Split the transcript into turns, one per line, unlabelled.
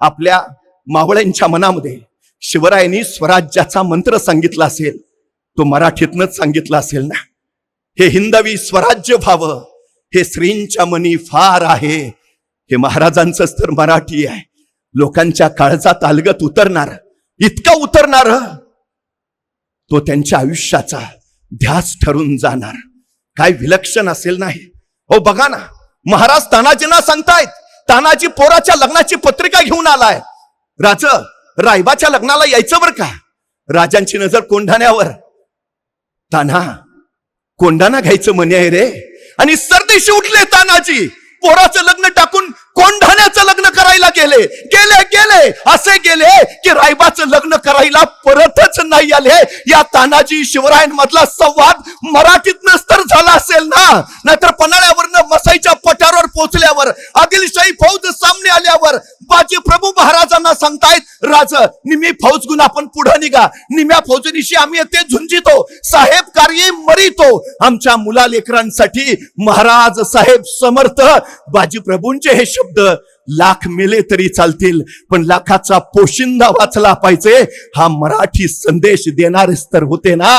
आपल्या मावळ्यांच्या मनामध्ये शिवरायांनी स्वराज्याचा मंत्र सांगितला असेल, तो मराठीतनच सांगितला असेल ना. हे हिंदवी स्वराज्य व्हावं, हे श्रींच्या मनी फार आहे. हे महाराजांचंच तर मराठी आहे. लोकांच्या काळजात अलगत उतरणार, इतका उतरणार, तो त्यांच्या आयुष्याचा ध्यास ठरून जाणार. काय विलक्षण असेल नाही. हो बघा ना, महाराज तानाजींना सांगतायत, तानाजी पोराच्या लग्नाची पत्रिका घेऊन आलाय. राज रायबाच्या लग्नाला यायचं बर का. राजांची नजर कोंढाण्यावर. ताना कोंढाणा घ्यायचं म्हणे आहे रे. आणि सरदेशी उठले तानाजी. पोराचं लग्न टाकून कोंढाण्याचं लग्न करायला गेले. गेले गेले असे गेले की रायबाचं लग्न करायला परतच नाही आले. या तानाजी शिवरायांमधला संवाद मराठीतनच तर झाला असेल ना. नाहीतर पन्हाळ्यावरनं मसाईच्या पठारावर पोहोचल्यावर, आदिलशाही फौज सामने आल्यावर बाजी प्रभू महाराजांना सांगतायत, राज निम्मी फौज गुण आपण पुढे निघा. निम्या फौजनीशी आम्ही येथे झुंजितो, साहेब कार्य मरितो. आमच्या मुला लेकरांसाठी महाराज साहेब समर्थ. बाजी प्रभूंचे हे शब्द लाख मेले तरी चालतील, पण लाखाचा पोशिंदा वाचला पाहिजे, हा मराठी संदेश देणारेच तर होते ना.